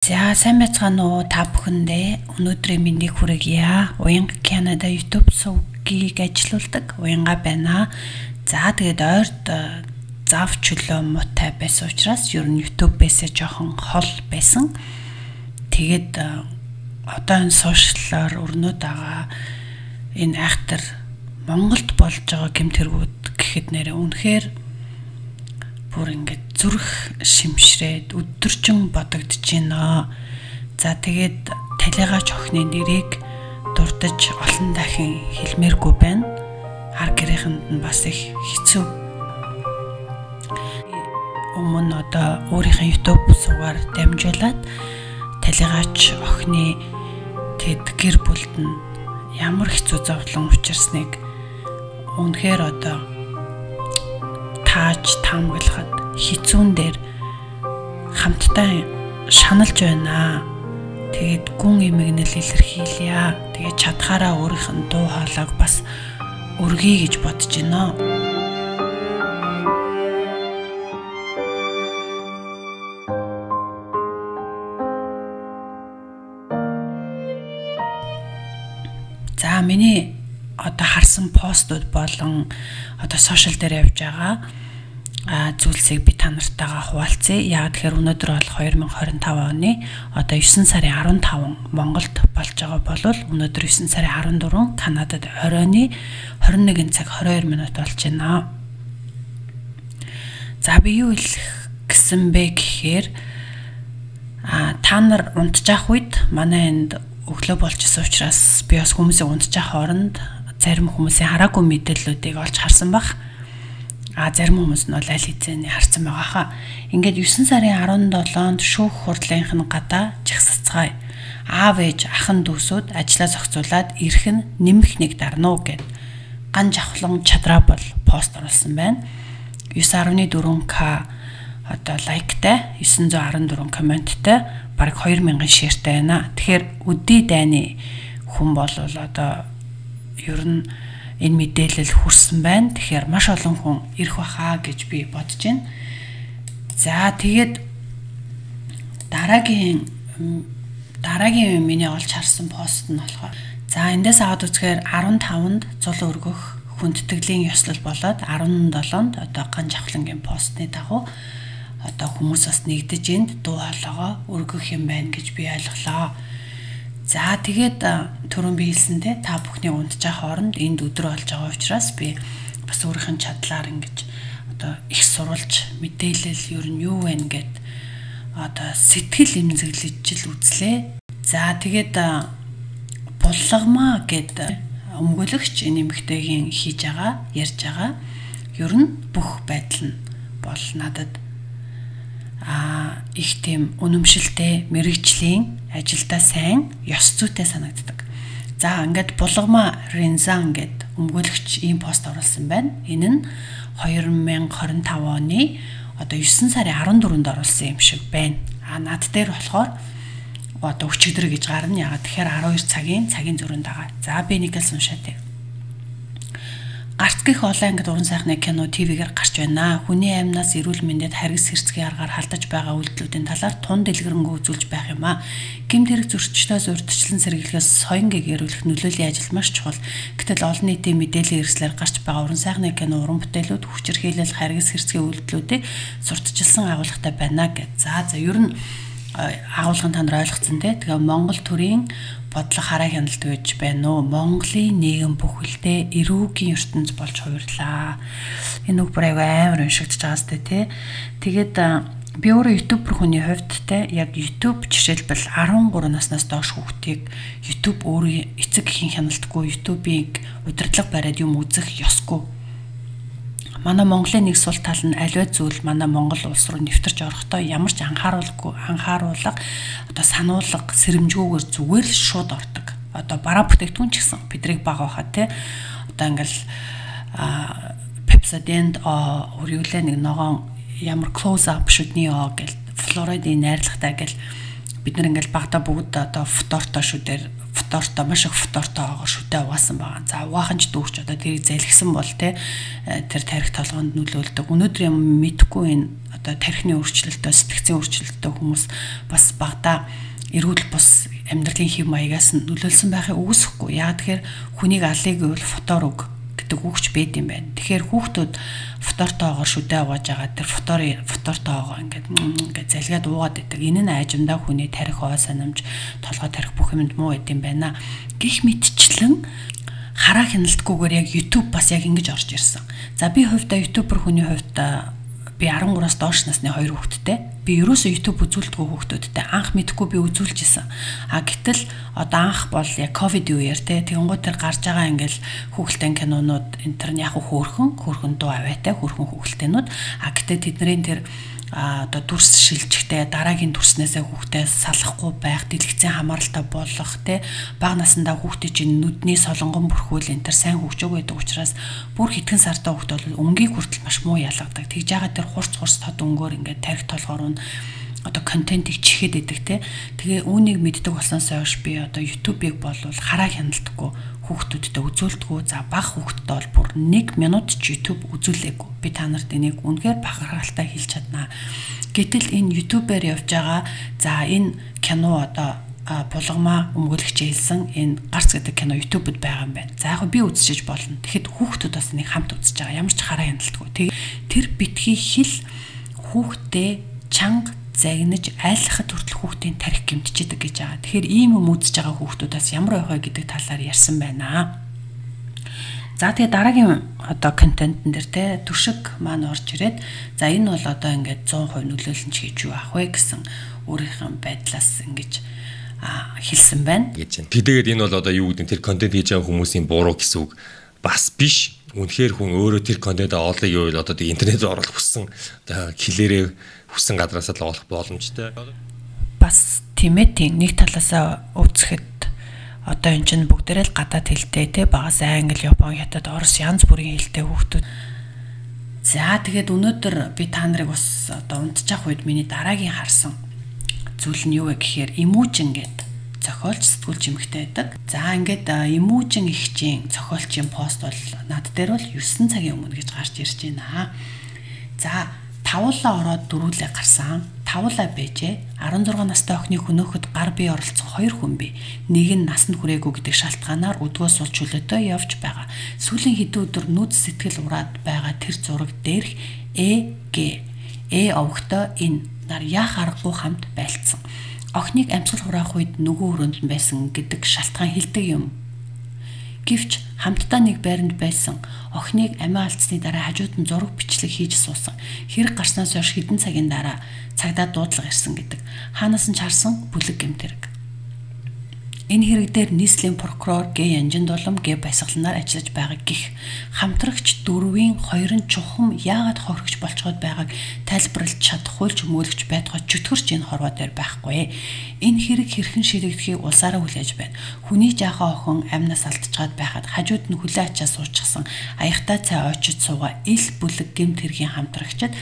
За сайн байцгаана уу та бүхэндээ өнөөдрийн мэндийг хүргье. Уянга Канада YouTube сувгийг ажилуулдаг уянга байна. За тэгээд ойрд зав чөлөө муутай байсан учраас ер нь YouTube-ээсээ жоохон хол байсан. Тэгээд одоо энэ сошиалаар өрнөд байгаа энэ айхтар Монголд болж байгаа гэмтэргүүд гэхэд нэрээ үнэхээр бүр ингээд зүрх шимшрээд өдөржин бодогдож байна. За тэгээд талигач охины нэрийг дурдж олон дахин хэлмээргүй байна. Хар гэрээхэнд нь бас их хэцүү. Өмнө одоо өөрийнхөө YouTube сувгаар дамжуулаад талигач охины тэд гэр бүлд нь ямар хэцүү зовлон учирсныг үнэхээр одоо тааж таамаглахад хизүүн дээр хамтдаа шаналж байна. Тэгээд гүн эмгэнэл илэрхийлье. Тэгээд чадхаараа өөрийнх нь дуу хоолойг бас өргөе гэж бодож байна. За миний одоо харсан постууд болон одоо сошиал дээр явж байгаа зүйлсийг би та нартайгаа хуваалцъя. Яг тэгэхээр өнөөдөр бол 2025 оны одоо 9 сарын 15 Монголд болж байгаа бол өнөөдөр 9 сарын 14 Канадад оройны 21 цаг 22 минут болж байна. За би юу хэлэх гэсэн бэ гэхээр та нар унтчих үед манай энд өглөө болж исэн учраас би бас хүмүүсийг унтчих хооронд зарим хүмүүсийн хараагүй мэдээллүүдийг олж харсан баг. Зарим хүмүүс нь бол аль хэзээ харсан байгаа хаа. Ингээд 9 сарын 17-нд шүүх хурлынх нь гадаа жигсацгаая. Аав ээж ахын дүүсүүд ажлаа зохицуулаад ирэх нь нэмэх нэг дарна уу гэд ган жавхлан чадраа бол пост оруулсан байна. 9.4k одоо лайктай, 914 комменттай, бараг 2000 шеэртэй байна. Тэгэхээр өдий дайны хүн бол одоо ер нь энэ мэдээлэл хүрсэн байна. Тэгэхээр маш олон хүн ирэх баха гэж би бодож байна. За тэгээд дараагийн миний олж харсан пост нь болохоор за эндээс аваад үзэхээр 15-нд зул өргөх хүндэтгэлийн ёслол болоод 17-нд одоо ган жавхлангийн постны дагуу одоо хүмүүс бас нэгдэж энд дуу хоолойгоо өргөх юм байна гэж би ойлголоо. За тэгээд түрүүн би хэлсэнтэй та бүхний унтчих хооронд энд өдөр болж байгаа учраас би бас өөрийнх нь чадлаар ингэж одоо их сурвалж мэдээлэл ер нь юу вэ гэд одоо сэтгэл эмзэглэж л үзлээ. За тэгээд булгамаа гэд өмгөөлөгч энэ эмэгтэйгийн хийж байгаа ярьж байгаа ер нь бүх байдал нь бол надад их тийм үнэмшилтэй мэрэгжлийн ажилдаа сайн ёс зүйтэй санагддаг. За ингээд булгама Рензан гэд өмгөөлөгч ийм пост оруулсан байна. Энэ нь 2025 оны одоо 9 сарын 14-нд оруулсан юм шиг байна. Над дээр болохоор одоо өчигдөр гэж гарна. Ягаад тэгэхээр 12 цагийн зөрүүнд байгаа. За би нэг л уншаа тий. Гарц гих олон ангид уран сайхны кино ТV-гээр гарч байна. Хүний амьнаас эрүүл мэндэд харгас хэрцгий аргаар халдаж байгаа үйлдэлүүдийн талаар тун дэлгэрэнгүй үзүүлж байх юм а. Гэмт хэрэг зөрчилтөөс урьдчилан сэргийлэхээс соён гээгэрүүлэх нөлөөллийн ажил маш чухал. Гэтэл олон нийтийн мэдээллийн хэрэгслээр гарч байгаа уран сайхны кино уран бүтээлүүд хүчирхийлэл харгас хэрцгий үйлдэлүүдийг сурталчилсан агуулгатай байна гэж. За ер нь агуулгын та нар ойлгоцсон те. Тэгээ Монгол төрийн бодлого хараа хяналт гэж байна уу? Монголын нийгэм бүхэлдээ эрүүгийн ертөнц болж хувирлаа. Энэ үг бүр амар уншигдж байгаа сте тий. Тэгээд би өөрөө ютубер хүний хувьд те яг YouTube жишээлбэл 13 наснаас доош хүүхдийг YouTube өөрөө эцэг эхийн хяналтгүй YouTube-ийг удирдлага бариад юм үзэх ёсгүй. Манай Монголын нэг сул тал нь аливаа зүйл манай Монгол улс руу нэвтэрч орохдоо ямар ч анхааруулга одоо сануулга сэрэмжгүйгээр зүгээр л шууд ордог. Одоо бараа бүтээгдэхүүн ч гэсэн бидрийг бага байхад те одоо ингээл Pepsodent өрөөлөө нэг ногоон ямар close up шүдний гэл флоридын найрлагатай гэл бид нар ингээл багада бүгд одоо фтортой шүү дээр фтортой маш их фтортой байгаа шүтээ угаасан байгаа. За угаахан ч дүүрч одоо тэрийг залгисан бол тэр тарих толгоонд нөлөөлдөг. Өнөөдөр юм мэдхгүй энэ одоо тархины өөрчлөлтөө сэтгцийн өөрчлөлтөө хүмүүс бас багада эрүүл бус амьдралын хэв маягаас нөлөөлсөн байхыг үгүйсэхгүй. Яг тэгэхээр хүнийг алыг бол фтор үг гэдэг үгч байд юм байна. Тэгэхээр хүүхдүүд фтортойгоор шүдээ угааж байгаа тэр фтортойгоо ингээд залгаад уугаад идэг. Энэ нь айжимдаа хүний тарих ой санамж толгой тарих бүх юмд муу байд юм байна. Гэх мэтчлэн хараа хяналтгүйгээр яг YouTube бас яг ингэж орж ирсэн. За би хувьдаа YouTuber хүний хувьд би 13-аас доош насны 2 хүүхэдтэй. Би ерөөсөө YouTube үзүүлдэггүй хүүхдүүдтэй анх мэдхгүй би үзүүлж исэн. Гэтэл одоо анх бол яг ковид үеэр тэгэнгүүт тэр гарч байгаа ингээл хүүхэлдэйн кинонууд энэ төр нь яг хөөрхөн дуу аваатай хөөрхөн хүүхэлдэйнүүд. Гэтээ тэдний тэр одоо дүрс шилжихтэй дараагийн дүрснээсээ хүүхдээ салахгүй байх, дэлгэцийн хамааралтай болох бага насндаа хүүхдээ чинь нүдний солонгон бүрхүүл энэ төр сайн хөгжөөг байдаг учраас бүр хэдхэн сартай хүүхд бол өнгийг хүртэл маш муу ялгадаг. Тэгж яагаад тэр хурц тод өнгөөр ингээд тарих толгоор нь одоо контентыг чихээд идэг тэгээ үүнийг мэддэг болсноос хойш би одоо YouTube-ыг бол хараа хяналтгүй хүүхдүүдтэй үзүүлдэггүй. За бага хүүхдтэй бол бүр 1 минут ч YouTube үзүүлээгүй. Би та нарт энийг үнэхээр бахархалтай хэлж чаднаа. Гэтэл энэ YouTube-ээр явж байгаа за энэ кино одоо булгамаа өмгөөлөгч хэлсэн энэ гарц гэдэг кино YouTube-д байгаа юм байна. За яг би үзчихэж болно. Тэгэхэд хүүхдүүд бас нэг хамт үзэж байгаа. Ямар ч хараа хяналтгүй. Тэр битгий хэл хүүхдээ чанга загнаж айлхад хүртэл хүүхдийн тарих гэмтчихэдэг гэж байгаа. Тэгэхээр ийм юм үзэж байгаа хүүхдүүдээс ямар байх вэ гэдэг талаар ярьсан байна. За тэгээ дараагийн одоо контентн дээр туршиг маань орж ирээд за энэ бол одоо ингээд 100% нөлөөлөн ч гэж юу авах вэ гэсэн өөрийнхөө байдлаас ингэж хэлсэн байна. Тэгээд энэ бол одоо юу гэдэг тэр контент хийж байгаа хүмүүсийн буруу гэсэн үг бас биш. Үнэхээр хүн өөрөө тэр контентээ олох юу вэ одоо интернетээр оруулах хүссэн хэлээрээ хүссэн гадраас л олох боломжтой. Бас тийм нэг талаасаа үзэхэд одоо энэ чинь бүгдээрээ л гадаад хэлтэй багаас англи, япон, хятад, орос янз бүрийн хэлтэй хүүхдүүд. За тэгээд өнөөдөр би та нарыг бас одоо унтчих үед миний дараагийн харсан зүйл нь юу вэ гэхээр Эмүүжин гэдэг зохиолч сэтгүүлч эмэгтэй байдаг. За ингээд Эмүүжин ихчийн зохиолчийн пост бол над дээр бол 9 цагийн өмнө гэж гарч ирж байна. За тавуулаа ороод дөрүүлээ гарсан. Тавуулаа байжээ. 16 настай охины хөнөөхөд гар бие оролцсон 2 хүн бий. Нэг нь насанд хүрээгүй гэдэг шалтгаанаар өдгөөс сул чөлөөтэй явж байгаа. Сүүлийн хэдэн өдөр нүд сэтгэл ураад байгаа тэр зураг дээрх овогтой энэ нар яах аргагүй хамт байлцсан. Охиныг амьсгал хураах үед нөгөө өрөөнд нь байсан гэдэг шалтгаан хэлдэг юм. Гэвч хамтдаа нэг байранд байсан охиныг амиа алдсны дараа хажууд нь зураг бичлэг хийж суусан. Хэрэг гарснаас хойш хэдэн цагийн дараа цагдаа дуудлага ирсэн гэдэг. Хаанаас нь ч харсан бүлэг гэмтэрэг. Энэ хэрэг дээр нийслэлийн прокурор Г Янжин Дулам Г Баясгаланаар ажиллаж байгааг гих хамтрагч дөрвийн хоёр нь чухам яагаад хохирогч болцоход байгааг тайлбарлаж чадахгүй ч өмөөлөгч байтугай чөтгөрч энэ хорвоо дээр байхгүй. Энэ хэрэг хэрхэн шийдэгдэхийг улсаараа хүлээж байна. Хүний жаахан охин амнаас алдчихад байхад хажууд нь хүлээ ачаа суучихсан аягтай цай ойчид суугаа ил бүлэг гэмт хэргийн хамтрагчид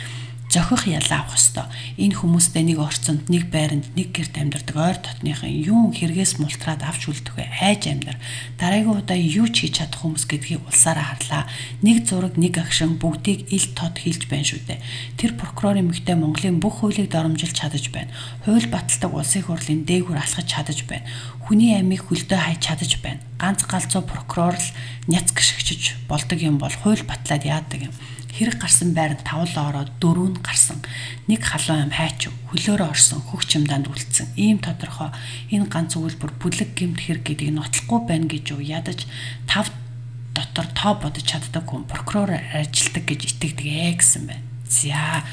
зохих ялаа авах ёстой. Энэ хүмүүстэй нэг орцонд, нэг байранд, нэг гэрт амьдардаг ойр дотныхан юун хэрэгээс мултраад авч үлдэхээ айж амьдар. Дараагийн удаа юу ч хийж чадах хүмүүс гэдгийг улсаараа харлаа. Нэг зураг, нэг агшин бүгдийг ил тод хийлж байна шүү дээ. Тэр прокурорын эмэгтэй Монголын бүх хуулийг доромжилж чадаж байна. Хууль баталдаг улсын хурлын дээгүүр алхаж чадаж байна. Хүний амийг хөлдөө хайж чадаж байна. Ганц галзуу прокурор л няц гიშгчж болдог юм бол хууль батлаад яадаг юм. Хэрэг гарсан байранд тавуулаа ороод 4 нь гарсан. Нэг халуун ам хайч хөлөөрөө орсон хөгч юмданд үлдсэн. Ийм тодорхой энэ ганц өгүүлбэр бүлэг гэмт хэрэг гэдгийг нотлохгүй байна гэж юу ядаж 5 дотор тоо бодож чаддаг хүн прокурор ажилтдаг гэж итгэдэг гэсэн байна.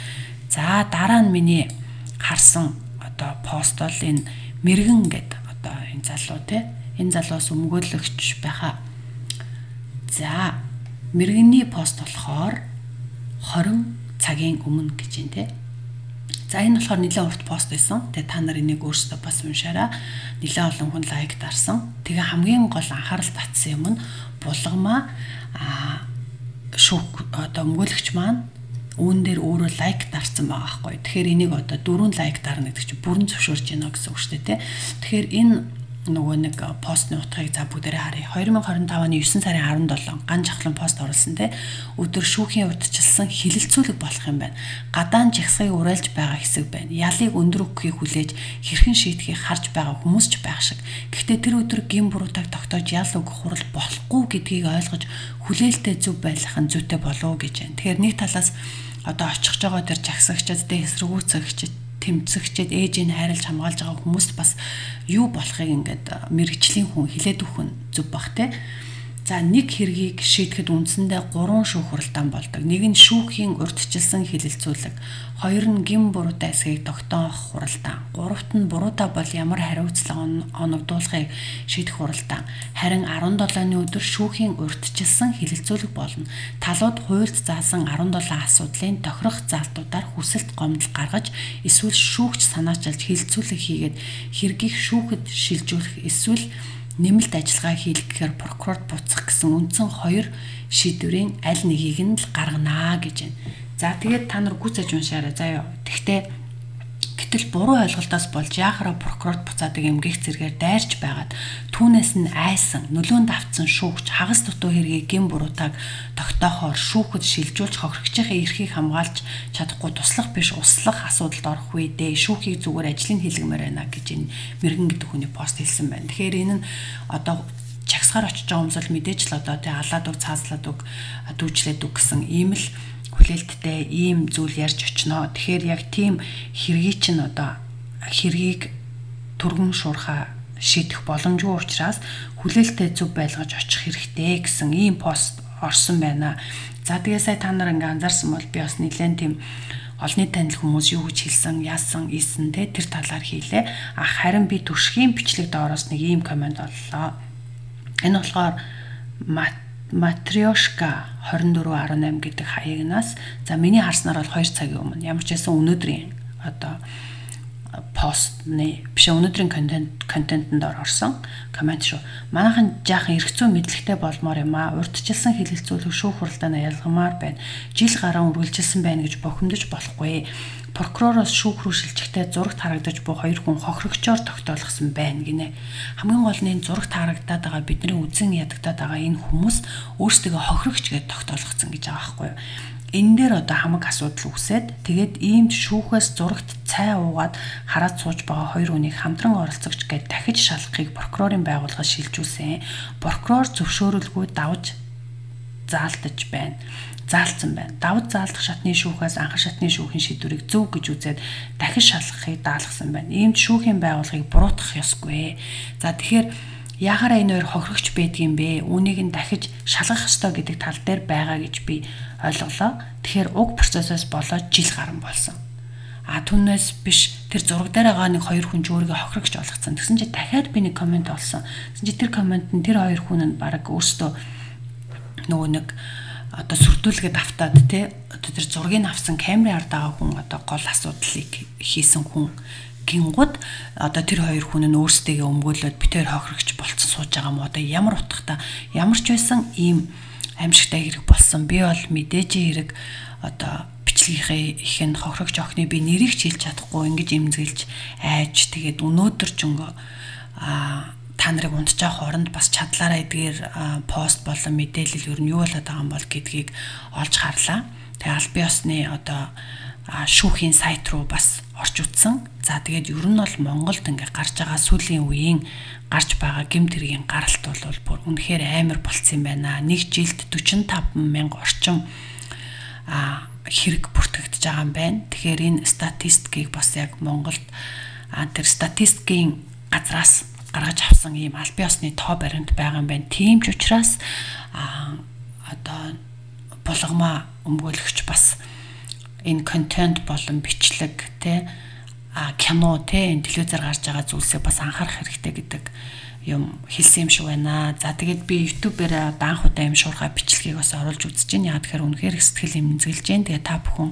За дараа нь миний харсан одоо пост бол энэ мэрэгэн гэдэг одоо энэ залуу энэ залуус өмгөөлөгч байхаа. За мэрэгний пост болохоор 20 цагийн өмнө гэж юм те. За энэ болохоор нэлээд урт пост байсан. Тэгээ та нар энийг өөрсдөө бас уншаараа. Нэлээд олон хүн лайк дарсан. Тэгээ хамгийн гол анхаарал татсан юм нь булгамаа шүүх одоо өмгөөлөгч маань үүн дээр өөрөө лайк дарсан байгаа байхгүй. Тэгэхээр энийг одоо 4 лайк дарна гэдэг чинь бүрэн зөвшөөрж байна гэсэн үг шүү дээ, тий. Тэгэхээр энэ нөгөө нэг постны утгыг за бүгдээрээ харъя. 2025 оны 9 сарын 17 ган жахлан пост оруулсан те. Өдөр шүүхийн урьдчилсан хилэлцүүлэг болох юм байна. Гадаан жагсыг уриалж байгаа хэсэг байна. Ялыг өндөр өгөхийг хүлээж хэрхэн шийдэхийг харж байгаа хүмүүс ч байх шиг. Гэхдээ тэр өдөр гин буруутайг тогтоож ял өгөх хурал болохгүй гэдгийг ойлгож хүлээлттэй зөв байх нь зүйтэй болов уу гэж байна. Тэгэхээр нэг талаас одоо очих жоо тэр жагсагчд дэ эсрэгүүцэгчд тэмцэгчэд ээжийг хайрлж хамгаалж байгаа хүмүүст бас юу болохыг ингээд мэрэгчлийн хүн хилээд өгөх нь зөв бах те. За нэг хэргийг шийдэхэд үндсэндээ 3 шүүх хуралдаан болдог. Нэг нь шүүхийн урьдчилсан хилэлцүүлэг, хоёр нь гин буруутай эсхийг тогтоох хуралдаан, гуравт нь буруутай бол ямар хариуцлага оногдуулахыг шийдэх хуралдаан. Харин 17-ны өдөр шүүхийн урьдчилсан хилэлцүүлэг болно. Талууд хуульд заасан 17 асуудлын тохирох залтуудаар хүсэлт гомдол гаргаж эсвэл шүүгч санаачилж хилэлцүүлэг хийгээд хэргийг шүүхэд шилжүүлэх эсвэл нэмэлт ажиллагаа хийх гэхээр прокурорт буцах гэсэн үндсэн 2 шийдвэрийн аль нэгийг нь л гарганаа гэж байна. За тэгээд та нар гүцэж уншаарай заяа. Гэтэл буруу ойлголтоос болж яахаараа прокурорт буцаадаг эмгэх зэргээр дайрч байгаад түүнээс нь айсан нөлөөнд автсан шүүгч хагас дутуу хэргийг гин буруутайг тогтоохоор шүүхэд шилжүүлж хохирогчийн эрхийг хамгаалж чадахгүй туслах биш услах асуудалд орох үедээ шүүхийг зүгээр ажлын хэлгэмээр байна гэж энэ мэрэгэн гэдэг хүний пост хэлсэн байна. Тэгэхээр энэ нь одоо чагсгаар очиж байгаа хүмүүс л мэдээж л одоо тий алаад үг цаазлаад үг дүүжлээд үг гэсэн ийм л хүлээлттэй ийм зүйл ярьж очноо. Тэгэхээр яг тийм хэргийг чинь одоо хэргийг түргэн шуурхаа шийдэх боломжгүй учраас хүлээлттэй зөв байлгаж очих хэрэгтэй гэсэн ийм пост орсон байна. За тэгээ сая та нар ингээ анзаарсан бол би бас нэлээд тийм олонний танил хүмүүс юу гэж хэлсэн, яасан, ийсэн те тэр талаар хийлээ. Харин би түшгийн бичлэг доороос нэг ийм комент оллоо. Энэ болохоор Матрёшка 24:18 гэдэг хаягнаас за миний харснаар бол 2 цагийн өмнө ямар ч байсан өнөөдрийн одоо постны биш өнөөдрийн контентэнд орсон комент шүү. Манайхан жаахан эргцүү мэдлэгтэй болмоор юм а. Урьдчилсан хилэлцүүлэг шүүх хуралдаанаа ялгамаар байна. Жил гараа үргэлжилсэн байна гэж бохимдож болохгүй. Прокуророос шүүх рүү шилжихдээ зурагт харагдаж буй 2 хүн хохирогчоор тогтоолгосон байна гинэ. Хамгийн гол нь энэ зурагт харагдаад байгаа бидний үзэн ядагдаад байгаа энэ хүмүүс өөрсдөө хохирогч гэж тогтоолгосон гэж байгаа байхгүй юу. Энэ дээр одоо хамаг асуудал үүсээд тэгээд иймд шүүхээс зурагт цай уугаад хараад сууж байгаа 2 хүнийг хамтран оролцогч гэж дахиж шалгахыг прокурорын байгууллагаас шилжүүлсэн. Прокурор зөвшөөрөлгүй давж заалтсан байна. Давд заалдах шатны шүүхээс анхан шатны шүүхийн шийдвэрийг зөв гэж үзээд дахиж шалгахыг даалгасан байна. Иймд шүүхийн байгууллагыг буруутгах ёсгүй. За тэгэхээр яхаараа энэ хоёр хохирогч байдгийм бэ? Үүнийг нь дахиж шалгах ёстой гэдэг тал дээр байгаа гэж би ойлголоо. Тэгэхээр уг процессоос болоод жил гарсан болсон. Түүнээс биш тэр зураг дээр байгаа нэг 2 хүн ч өөрийгөө хохирогч болгоцсон. Тэгсэн чи дахиад би нэг комент олсон. Тэгсэн чи тэр комент нь тэр 2 хүн нь баг өөртөө нөгөө нэг одоо сүрдүүлгээд автаад те одоо тэр зургийг авсан камерын ард байгаа хүн одоо гол асуудлыг хийсэн хүн гингууд одоо тэр 2 хүн нь өөрсдөө өмгөөлөд битээр хохирогч болцсон сууж байгаа юм одоо ямар утгатай ямар ч байсан ийм аимшигтай хэрэг болсон. Би бол мэдээж хэрэг одоо бичлэгийнхээ их нь хохирогч охины би нэрийг ч хэлж чадахгүй ингэж эмзэглэж айж тэгээд өнөөдөр ч өнгө та нарыг унтчих хооронд бас чадлаараа эдгээр пост болон мэдээлэл ер нь юу болоод байгаа юм бол гэдгийг олж харлаа. Тэгээ аль бие усны одоо шүүхийн сайт руу бас орж утсан. За тэгээд ер нь бол Монголд ингээ гарч байгаа сүүлийн үеийн гарч байгаа гэмт хэргийн гаралт бол бүр үнэхээр амар болцсон юм байна. Нэг жилд 45,000 орчим хэрэг бүртгэгдэж байгаа юм байна. Тэгэхээр энэ статистикийг бас яг Монголд тэр статистикийн газраас гаргаж авсан ийм аль бие усны тоо баримт байгаа юм байна. Тийм ч учраас одоо булгамаа өмгөөлөгч бас энэ контент болон бичлэг те кино те энэ телевизээр гарч байгаа зүйлсээ бас анхаарах хэрэгтэй гэдэг юм хэлсэн юм шиг байна. За тэгээд би YouTube-ээр анх удаа юм шуурхай бичлэгийг бас оруулж үзэж байна. Яг тэгэхээр үнэхээр сэтгэл эмзэглэж байна. Тэгээд та бүхэн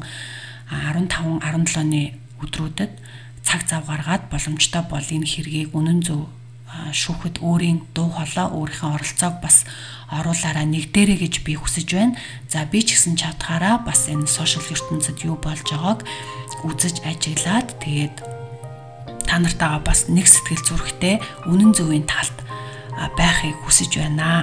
15 17-ны өдрүүдэд цаг зав гаргаад боломжтой бол энэ хэргийг үнэн зөв шүүхэд өөрийн дуу хоолой, өөрийнхөө оролцоог бас оруулаарай нэг дээрээ гэж би хүсэж байна. За би ч гэсэн чадхаараа бас энэ сошиал ертөнцид юу болж байгааг үзэж ажиглаад тэгээд та нартайгаа бас нэг сэтгэл зүрэхтэй үнэн зөвийн талд байхыг хүсэж байна.